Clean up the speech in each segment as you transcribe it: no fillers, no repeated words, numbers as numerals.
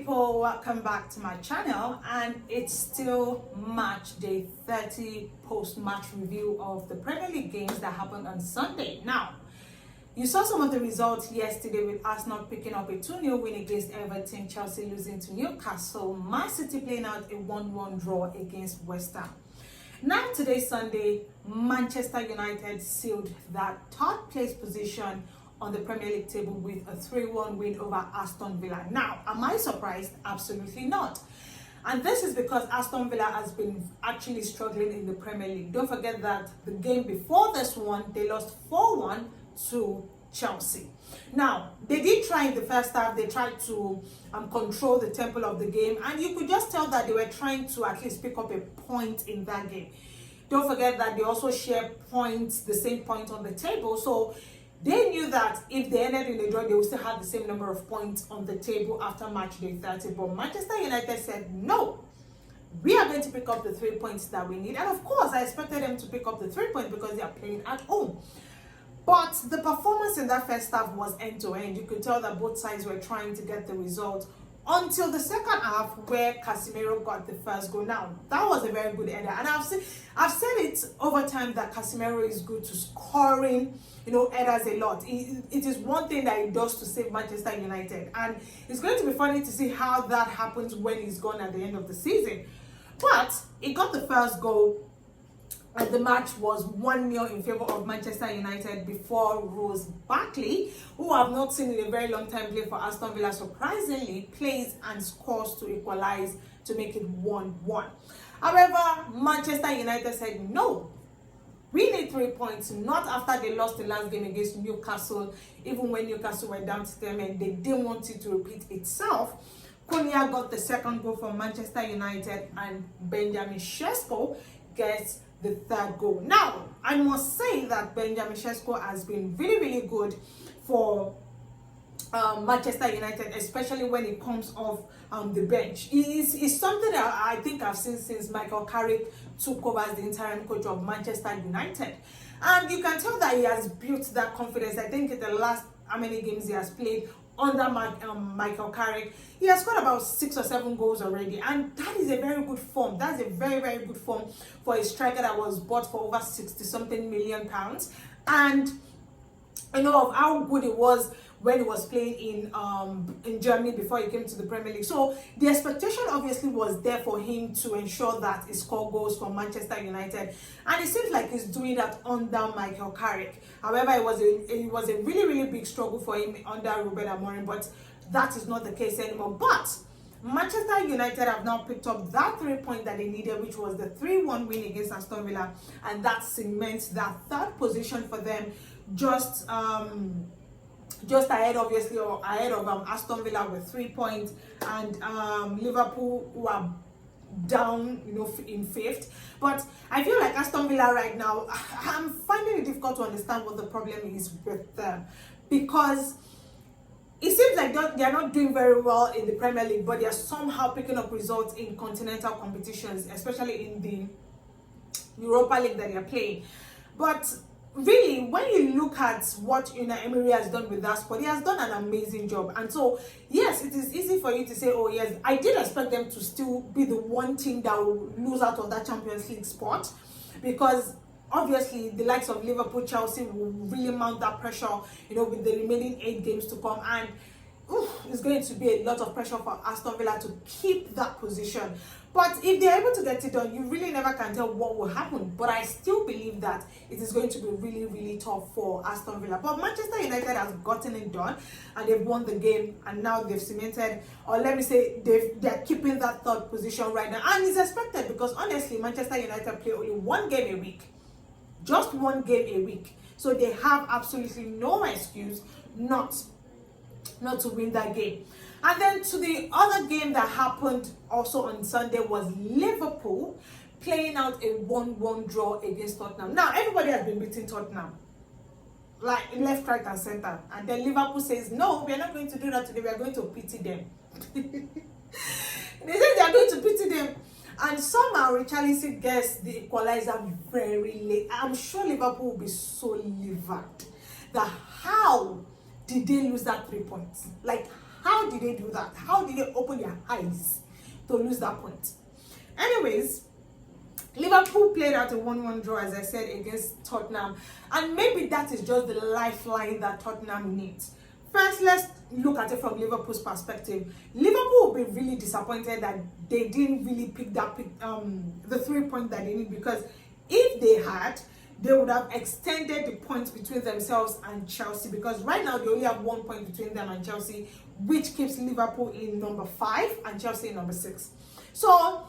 people, welcome back to my channel, and it's still match day 30 post-match review of the Premier League games that happened on Sunday. Now, you saw some of the results yesterday with Arsenal picking up a 2-0 win against Everton, Chelsea losing to Newcastle, Man City playing out a 1-1 draw against West Ham. Now today, Sunday, Manchester United sealed that third place position on the Premier League table with a 3-1 win over Aston Villa. Now, am I surprised? Absolutely not. And this is because Aston Villa has been actually struggling in the Premier League. Don't forget that the game before this one, they lost 4-1 to Chelsea. Now, they did try in the first half. They tried to control the tempo of the game, and you could just tell that they were trying to at least pick up a point in that game. Don't forget that they also share points, the same point on the table. So they knew that if they ended in a draw, they would still have the same number of points on the table after match day 30. But Manchester United said, no, we are going to pick up the 3 points that we need. And of course, I expected them to pick up the 3 points because they are playing at home. But the performance in that first half was end-to-end. You could tell that both sides were trying to get the result until the second half, where Casemiro got the first goal. Now, that was a very good header. And I've said it over time that Casemiro is good to scoring, headers a lot. It is one thing that he does to save Manchester United. And it's going to be funny to see how that happens when he's gone at the end of the season. But he got the first goal, and the match was 1-0 in favor of Manchester United before Ross Barkley, who I've not seen in a very long time play for Aston Villa, surprisingly plays and scores to equalize to make it 1-1. However, Manchester United said, no, we need 3 points, not after they lost the last game against Newcastle, even when Newcastle were down to them and they didn't want it to repeat itself. Konya got the second goal for Manchester United, and Benjamin Sesko gets the third goal. Now, I must say that Benjamin Sesko has been really, really good for Manchester United, especially when it comes off the bench. It's something that I think I've seen since Michael Carrick took over as the interim coach of Manchester United. And you can tell that he has built that confidence. I think in the last how many games he has played under Michael Carrick, he has scored about 6 or 7 goals already, and that is a very good form. That's a very, very good form for a striker that was bought for over 60-something million pounds. And of how good it was when he was playing in Germany before he came to the Premier League. So the expectation obviously was there for him to ensure that he scored goals for Manchester United, and it seems like he's doing that under Michael Carrick. However, it was a really, really big struggle for him under Ruben Amorim, but that is not the case anymore. But Manchester United have now picked up that 3 point that they needed, which was the 3-1 win against Aston Villa, and that cements that third position for them, just ahead, obviously, or ahead of Aston Villa with 3 points, and Liverpool, who are down, in 5th. But I feel like Aston Villa right now, I'm finding it difficult to understand what the problem is with them, because it seems like they are not doing very well in the Premier League, but they are somehow picking up results in continental competitions, especially in the Europa League that they are playing. But really, when you look at what Unai Emery has done with that squad, he has done an amazing job. And so, yes, it is easy for you to say, oh yes, I did expect them to still be the one team that will lose out on that Champions League spot, because obviously the likes of Liverpool, Chelsea will really mount that pressure, with the remaining 8 games to come. And it's going to be a lot of pressure for Aston Villa to keep that position. But if they're able to get it done, you really never can tell what will happen. But I still believe that it is going to be really, really tough for Aston Villa. But Manchester United has gotten it done, and they've won the game, and now they've cemented, or let me say, they're keeping that third position right now. And it's expected, because honestly, Manchester United play only 1 game a week. Just 1 game a week. So they have absolutely no excuse not to win that game. And then to the other game that happened also on Sunday was Liverpool playing out a 1-1 draw against Tottenham. Now, everybody has been beating Tottenham, like left, right, and center. And then Liverpool says, no, we are not going to do that today. We are going to pity them. They said they are going to pity them. And somehow Richarlison gets the equalizer very late. I'm sure Liverpool will be so livid that how did they lose that 3 points? Like, How did they do that? How did they open their eyes to lose that point? Anyways, Liverpool played out a 1-1 draw, as I said, against Tottenham, and maybe that is just the lifeline that Tottenham needs. First, let's look at it from Liverpool's perspective. Liverpool will be really disappointed that they didn't really pick the 3 points that they need, because if they had, they would have extended the points between themselves and Chelsea, because right now they only have 1 point between them and Chelsea, which keeps Liverpool in number 5 and Chelsea in number 6. So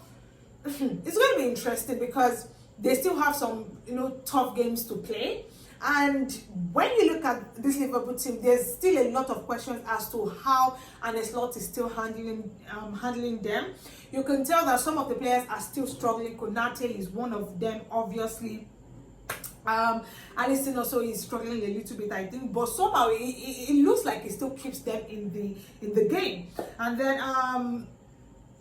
it's going to be interesting because they still have some, tough games to play. And when you look at this Liverpool team, there's still a lot of questions as to how Arne Slot is still handling them. You can tell that some of the players are still struggling. Konate is one of them, obviously. Alisson also is struggling a little bit, I think, but somehow it looks like it still keeps them in the game. And then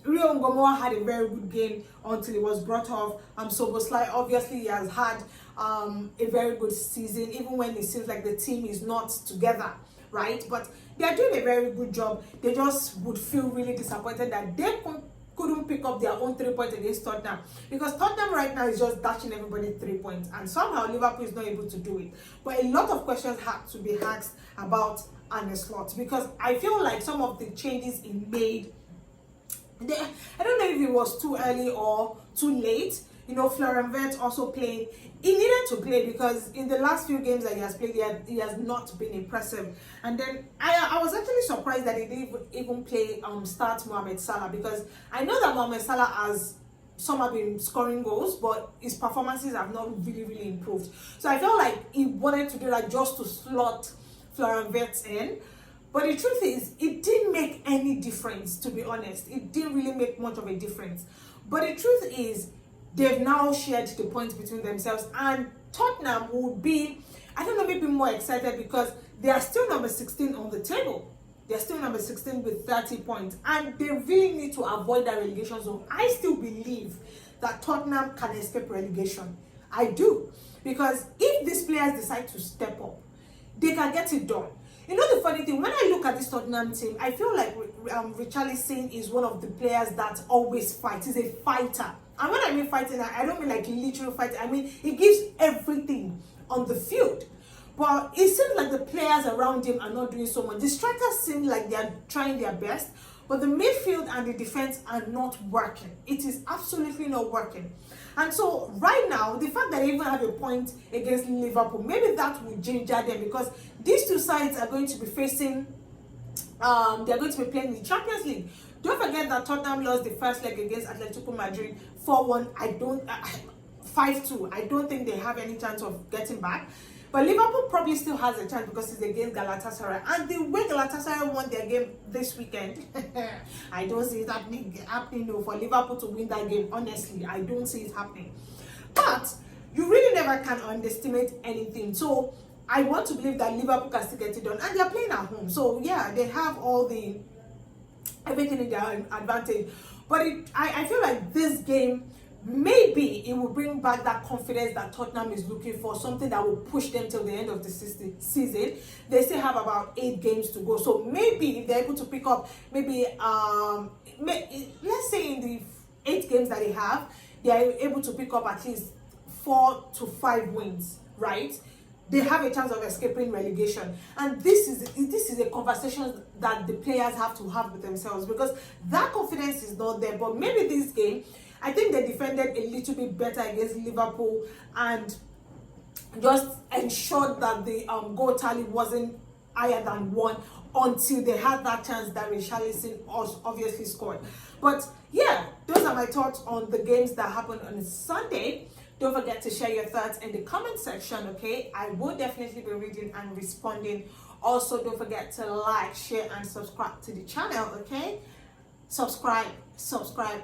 Rio Ngomoa had a very good game until it was brought off. Soboslai, obviously, he has had a very good season, even when it seems like the team is not together, right? But they are doing a very good job. They just would feel really disappointed that they couldn't pick up their own 3 points against Tottenham, because Tottenham right now is just dashing everybody 3 points, and somehow Liverpool is not able to do it. But a lot of questions had to be asked about Arne Slot, because I feel like some of the changes he made, I don't know if it was too early or too late. Florian Wirtz also playing. He needed to play, because in the last few games that he has played, he has not been impressive. And then I was actually surprised that he didn't even play start Mohamed Salah, because I know that Mohamed Salah has somehow been scoring goals, but his performances have not really improved. So I felt like he wanted to do that just to slot Florian Wirtz in. But the truth is, it didn't make any difference, to be honest. It didn't really make much of a difference. But the truth is, they've now shared the points between themselves, and Tottenham would be, I don't know, maybe more excited, because they are still number 16 on the table. They're still number 16 with 30 points, and they really need to avoid that relegation zone. I still believe that Tottenham can escape relegation. I do, because if these players decide to step up, they can get it done. The funny thing, when I look at this Tottenham team, I feel like Richarlison is one of the players that always fights. He's a fighter. And when I mean fighting, I don't mean like literal fighting. I mean, he gives everything on the field. But it seems like the players around him are not doing so much. The strikers seem like they are trying their best, but the midfield and the defense are not working. It is absolutely not working. And so right now, the fact that they even have a point against Liverpool, maybe that will ginger them, because these two sides are going to be facing, they're going to be playing in the Champions League. Don't forget that Tottenham lost the first leg against Atletico Madrid 4-1. 5-2. I don't think they have any chance of getting back. But Liverpool probably still has a chance, because it's against Galatasaray. And the way Galatasaray won their game this weekend, I don't see it happening for Liverpool to win that game. Honestly, I don't see it happening. But you really never can underestimate anything. So I want to believe that Liverpool can still get it done. And they're playing at home. So yeah, they have everything in their advantage. But I feel like this game, maybe it will bring back that confidence that Tottenham is looking for, something that will push them till the end of the season. They still have about 8 games to go, so maybe if they're able to pick up, maybe let's say in the 8 games that they have, they are able to pick up at least 4 to 5 wins, right? They have a chance of escaping relegation. And this is a conversation that the players have to have with themselves, because that confidence is not there. But maybe this game, I think they defended a little bit better against Liverpool and just ensured that the goal tally wasn't higher than 1 until they had that chance that Richarlison obviously scored. But yeah, those are my thoughts on the games that happened on Sunday. Don't forget to share your thoughts in the comment section, okay? I will definitely be reading and responding. Also, don't forget to like, share, and subscribe to the channel, okay? Subscribe,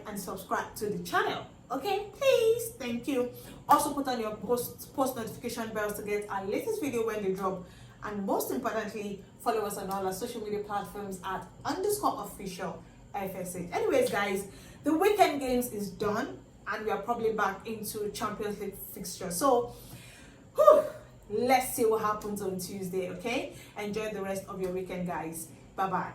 and subscribe to the channel, okay? Please, thank you. Also, put on your post notification bells to get our latest video when they drop. And most importantly, follow us on all our social media platforms at _official FSH. Anyways, guys, the weekend games is done, and we are probably back into Champions League fixture. So, let's see what happens on Tuesday, okay? Enjoy the rest of your weekend, guys. Bye-bye.